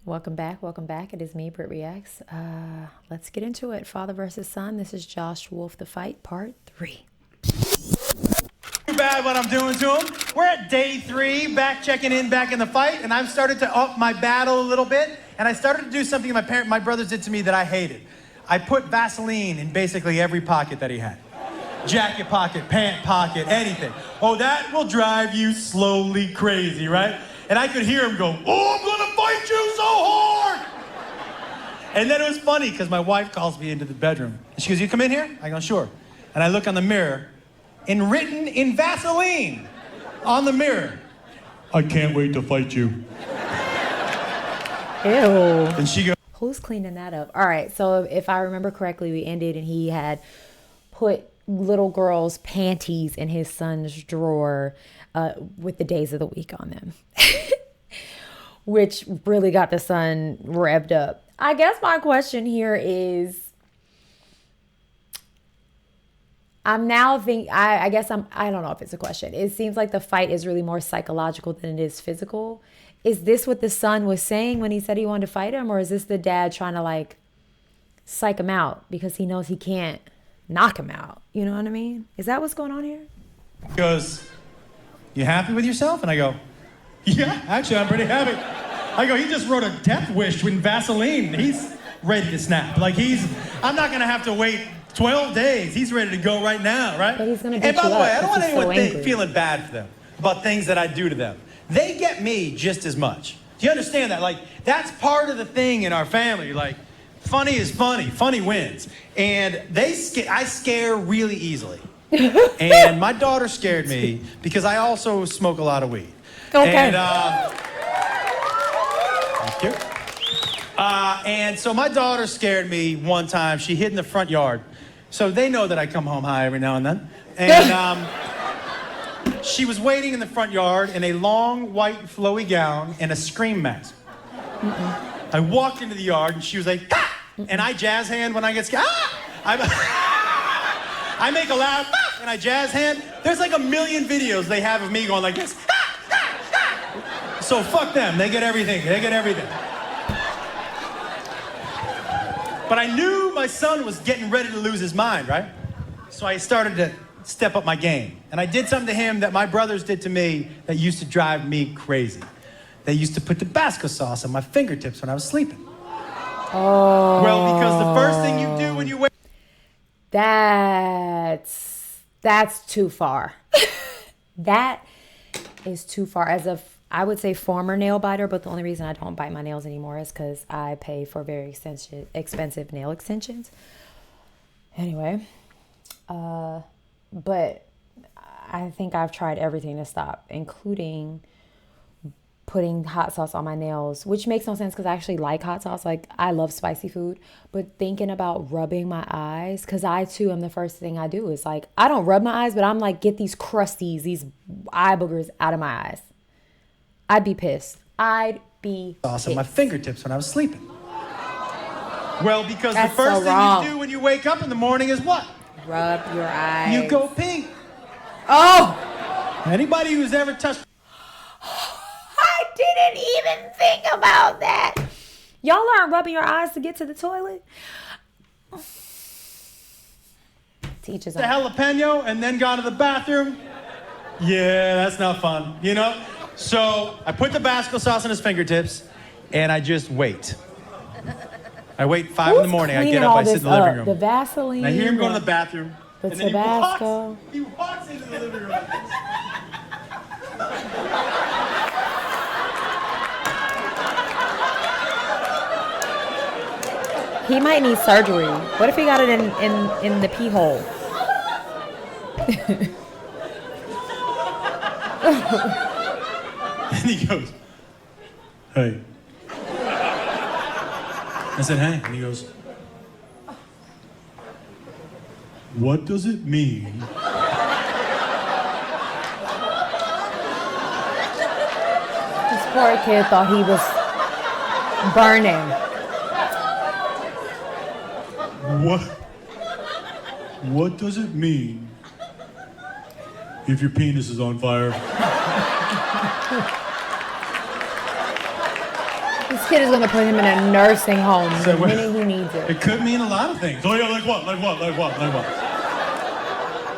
Welcome back. Welcome back. It is me, BrittReacts. Let's get into it. Father versus son. This is Josh Wolf, the fight, part 3. Too bad what I'm doing to him. We're at day 3, checking in back in the fight, and I've started to up my battle a little bit, and I started to do something my brothers did to me that I hated. I put Vaseline in basically every pocket that he had. Jacket pocket, pant pocket, anything. Oh, that will drive you slowly crazy, right? And I could hear him go, oh, I'm gonna fight you so hard! And then it was funny, because my wife calls me into the bedroom. And she goes, you come in here? I go, sure. And I look on the mirror, and written in Vaseline on the mirror, I can't wait to fight you. Ew. And she goes, who's cleaning that up? All right, so if I remember correctly, we ended and he had put little girl's panties in his son's drawer with the days of the week on them, which really got the son revved up. I guess my question here is, I don't know if it's a question. It seems like the fight is really more psychological than it is physical. Is this what the son was saying when he said he wanted to fight him? Or is this the dad trying to like psych him out because he knows he can't knock him out? You know what I mean? Is that what's going on here? he goes, you happy with yourself? And I go, yeah, actually, I'm pretty happy. I go, he just wrote a death wish with Vaseline. He's ready to snap. I'm not gonna have to wait 12 days. He's ready to go right now, right? But he's gonna beat And by you the way, up I don't want 'cause he's so anyone angry. feeling bad for them about things that I do to them. They get me just as much. Do you understand that? Like, that's part of the thing in our family. Like, funny is funny. Funny wins. And I scare really easily. And my daughter scared me because I also smoke a lot of weed. Okay. And, thank you. And so my daughter scared me one time. She hid in the front yard. So they know that I come home high every now and then. And she was waiting in the front yard in a long white flowy gown and a scream mask. I walked into the yard and she was like, ah! And I jazz hand when I get scared. Ah! I make a loud ah! And I jazz hand. There's like 1 million videos they have of me going like this. Ah! Ah! Ah! So fuck them. They get everything. They get everything. But I knew my son was getting ready to lose his mind, right? So I started to step up my game. And I did something to him that my brothers did to me that used to drive me crazy. They used to put Tabasco sauce on my fingertips when I was sleeping. Oh. Well, because the first thing you do when you wake That's too far. That is too far. As I would say former nail biter, but the only reason I don't bite my nails anymore is because I pay for very expensive nail extensions. Anyway, but I think I've tried everything to stop, including putting hot sauce on my nails, which makes no sense because I actually like hot sauce. Like, I love spicy food, but thinking about rubbing my eyes, because I too am the first thing I do is like, I don't rub my eyes, but I'm like, get these crusties, these eye boogers out of my eyes. I'd be pissed. I'd be sauce on my fingertips when I was sleeping. Well, because That's the first so thing wrong. you do when you wake up in the morning is what? Rub your eyes. You go pink. Oh! Anybody who's ever touched I didn't even think about that. Y'all aren't rubbing your eyes to get to the toilet? Teach his the own. jalapeno and then gone to the bathroom, yeah, that's not fun, you know? So I put Tabasco sauce on his fingertips and I just wait. I wait 5 in the morning. I get up, I sit in the living room. The Vaseline. And I hear him go to the bathroom. The and then Tabasco. he walks into the living room. He might need surgery. What if he got it in the pee hole? And he goes, hey. I said, hey. And he goes, what does it mean? This poor kid thought he was burning. What does it mean if your penis is on fire? This kid is gonna put him in a nursing home So the minute he needs it. It could mean a lot of things. Oh yeah, like what? Like what? Like what? Like what?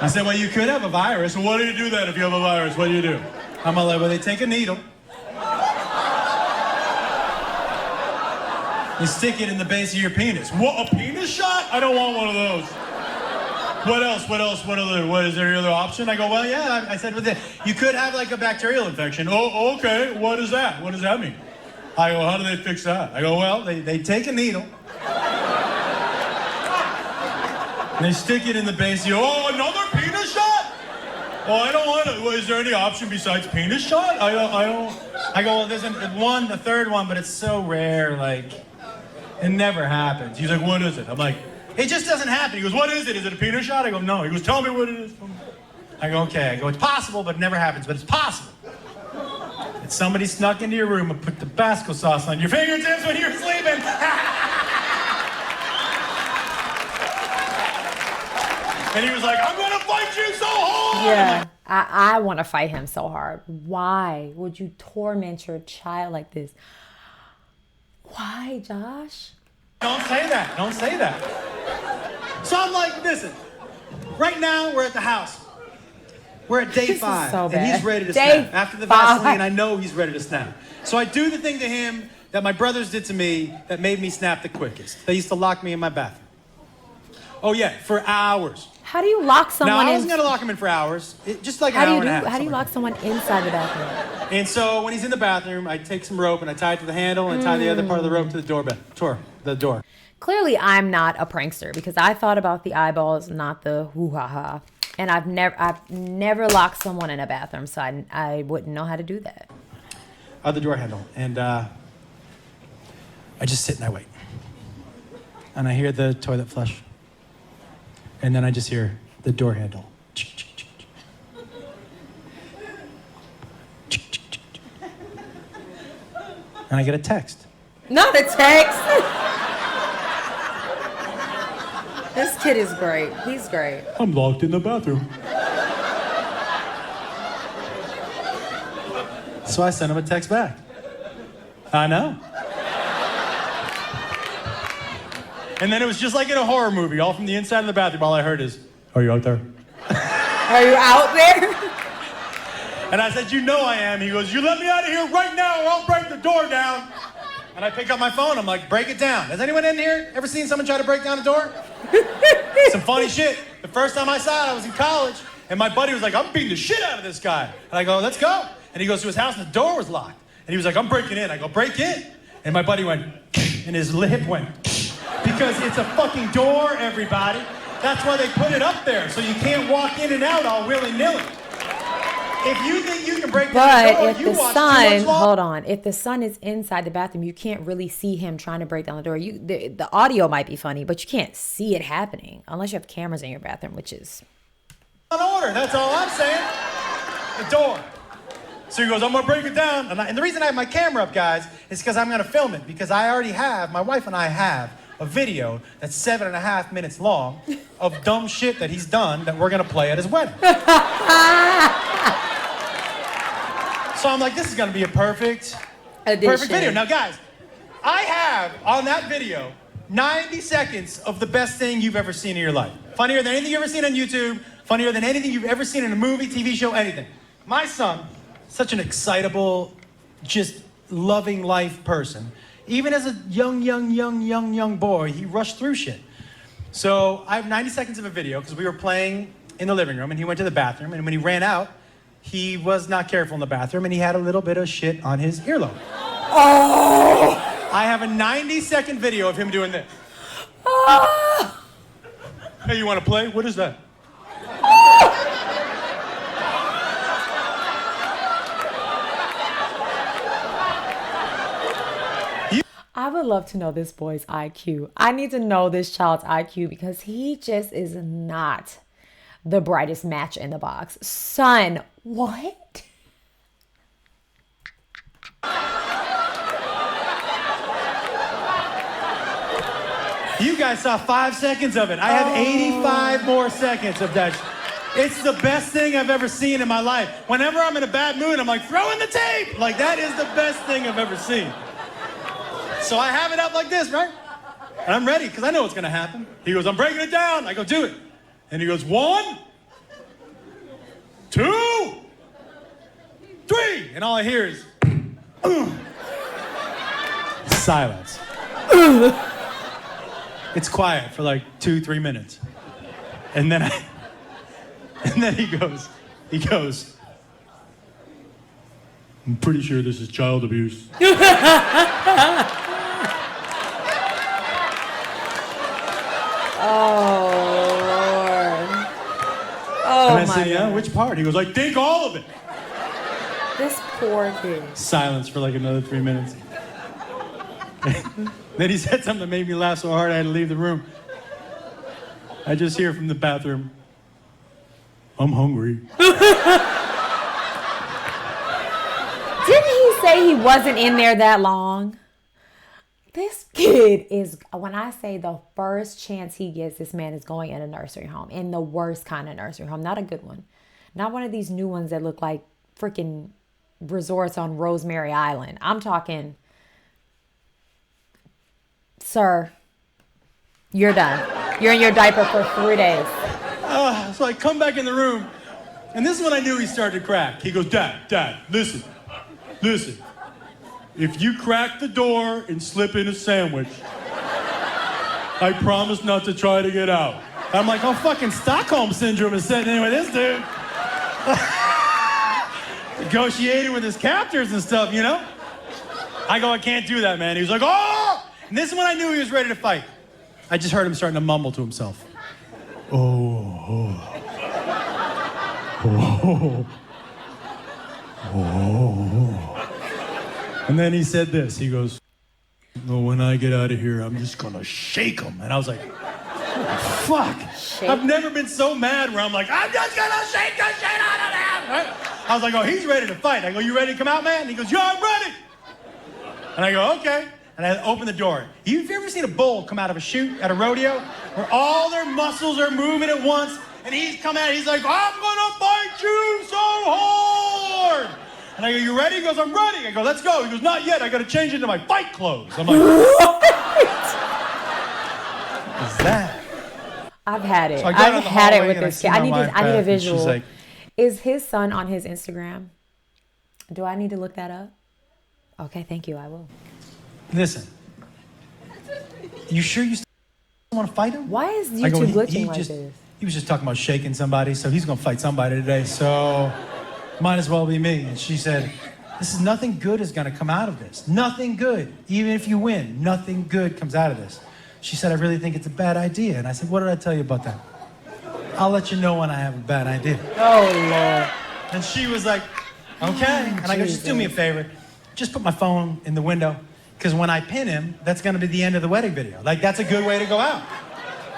I said, well, you could have a virus. Well, what do you do then if you have a virus? What do you do? I'm like, well, they take a needle. You stick it in the base of your penis. What, a penis shot? I don't want one of those. What else? What else? What is there any other option? I go, well, yeah. I said, well, you could have like a bacterial infection. Oh, okay. What is that? What does that mean? I go, how do they fix that? I go, well, they take a needle. And they stick it in the base of your, oh, another penis shot? Oh, I don't want it. Well, is there any option besides penis shot? I don't. I go, well, there's the third one, but it's so rare, like, it never happens. He's like, what is it? I'm like, it just doesn't happen. He goes, what is it? Is it a penis shot? I go, no. He goes, tell me what it is. I go, okay. I go, it's possible, but it never happens, but it's possible. It's somebody snuck into your room and put Tabasco sauce on your fingertips when you're sleeping. And he was like, I'm gonna fight you so hard. Yeah, I want to fight him so hard. Why would you torment your child like this? Why, Josh? Don't say that. Don't say that. So I'm like, listen, right now we're at the house. We're at day 5, so and he's ready to Day snap. After the 5. Vaseline, I know he's ready to snap. So I do the thing to him that my brothers did to me that made me snap the quickest. They used to lock me in my bathroom. Oh yeah, for hours. How do you lock someone Now, I in? wasn't gonna lock him in for hours, just like an hour and a half. How do you lock someone inside the bathroom? And so when he's in the bathroom, I take some rope and I tie it to the handle and tie the other part of the rope to the door. Clearly, I'm not a prankster because I thought about the eyeballs, not the hoo-ha-ha. And I've never locked someone in a bathroom, so I wouldn't know how to do that. The door handle. And I just sit and I wait. And I hear the toilet flush. And then I just hear the door handle. And I get a text. Not a text. This kid is great. He's great. I'm locked in the bathroom. So I sent him a text back. I know. And then it was just like in a horror movie, all from the inside of the bathroom. All I heard is, are you out there? Are you out there? And I said, you know I am. He goes, you let me out of here right now or I'll break the door down. And I pick up my phone. I'm like, break it down. Has anyone in here ever seen someone try to break down a door? Some funny shit. The first time I saw it, I was in college. And my buddy was like, I'm beating the shit out of this guy. And I go, let's go. And he goes to his house and the door was locked. And he was like, I'm breaking in. I go, break in. And my buddy went, and his hip went, because it's a fucking door, everybody. That's why they put it up there, so you can't walk in and out all willy-nilly. If you think you can break down the door, But if the son is inside the bathroom, you can't really see him trying to break down the door. The audio might be funny, but you can't see it happening unless you have cameras in your bathroom, which is on order. That's all I'm saying. The door. So he goes, I'm gonna break it down. And the reason I have my camera up, guys, is because I'm gonna film it, because I already have, my wife and I have a video that's 7.5 minutes long of dumb shit that he's done that we're gonna play at his wedding. So I'm like, this is gonna be a perfect video. Now guys, I have on that video 90 seconds of the best thing you've ever seen in your life. Funnier than anything you've ever seen on YouTube, funnier than anything you've ever seen in a movie, TV show, anything. My son, such an excitable, just loving life person. Even as a young boy, he rushed through shit. So I have 90 seconds of a video because we were playing in the living room and he went to the bathroom, and when he ran out, he was not careful in the bathroom and he had a little bit of shit on his earlobe. Oh! I have a 90-second video of him doing this. Oh! Hey, you want to play? What is that? I would love to know this boy's IQ. I need to know this child's IQ because he just is not the brightest match in the box. Son, what? You guys saw 5 seconds of it. I have 85 more seconds of that. It's the best thing I've ever seen in my life. Whenever I'm in a bad mood, I'm like, throw in the tape. Like, that is the best thing I've ever seen. So I have it up like this, right? And I'm ready, because I know what's going to happen. He goes, I'm breaking it down. I go, do it. And he goes, 1, 2, 3. And all I hear is, silence. It's quiet for like 2-3 minutes. And then he goes, I'm pretty sure this is child abuse. Oh, Lord. Oh, and I my said, yeah, God. which part? He goes, I think all of it. This poor kid. Silence for like another 3 minutes. Then he said something that made me laugh so hard I had to leave the room. I just hear from the bathroom, I'm hungry. Didn't he say he wasn't in there that long? This kid is, when I say the first chance he gets, this man is going in a nursery home. In the worst kind of nursery home. Not a good one. Not one of these new ones that look like freaking resorts on Rosemary Island. I'm talking, sir, you're done. You're in your diaper for 3 days. So I come back in the room, and this is when I knew he started to crack. He goes, Dad, listen. If you crack the door and slip in a sandwich, I promise not to try to get out. I'm like, oh, fucking Stockholm Syndrome is setting in with this dude. Negotiating with his captors and stuff, you know? I go, I can't do that, man. He was like, oh! And this is when I knew he was ready to fight. I just heard him starting to mumble to himself. Oh. And then he said this. He goes, well, when I get out of here, I'm just gonna shake him. And I was like, oh, fuck. Shake. I've never been so mad where I'm like, I'm just gonna shake the shit out of him. Right? I was like, oh, he's ready to fight. I go, you ready to come out, man? And he goes, yeah, I'm ready. And I go, okay. And I open the door. Have you ever seen a bull come out of a chute at a rodeo where all their muscles are moving at once? And he's come out, he's like, I'm gonna fight you so hard. And I go, you ready? He goes, I'm ready. I go, let's go. He goes, not yet. I gotta change into my fight clothes. I'm like, what is that? I've had it. So I got I've in the had it hallway with and I this see kid. my I need wife, a Beth, and visual. she's like, Is his son on his Instagram? Do I need to look that up? Okay, thank you. I will. listen, you sure you still want to fight him? Why is I go, YouTube glitching like just, this? He was just talking about shaking somebody, so he's gonna fight somebody today, so might as well be me. And she said, nothing good is gonna come out of this. Nothing good. Even if you win, nothing good comes out of this. She said, I really think it's a bad idea. And I said, what did I tell you about that? I'll let you know when I have a bad idea. Oh, Lord. And she was like, okay. And I go, just do me a favor. Just put my phone in the window, because when I pin him, that's gonna be the end of the wedding video. Like, that's a good way to go out.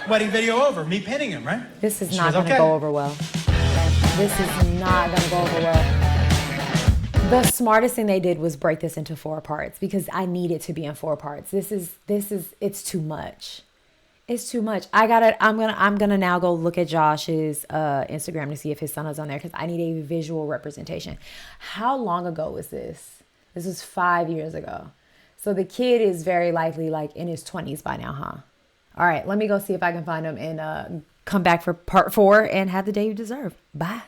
Wedding video over, me pinning him, right? This is She not goes, going to go over well. This is not going to go over well. The smartest thing they did was break this into 4 parts, because I need it to be in 4 parts. It's too much. It's too much. I'm gonna now go look at Josh's Instagram to see if his son is on there, because I need a visual representation. How long ago was this? This was 5 years ago. So the kid is very likely like in his 20s by now, huh? All right, let me go see if I can find him and come back for part 4 and have the day you deserve. Bye.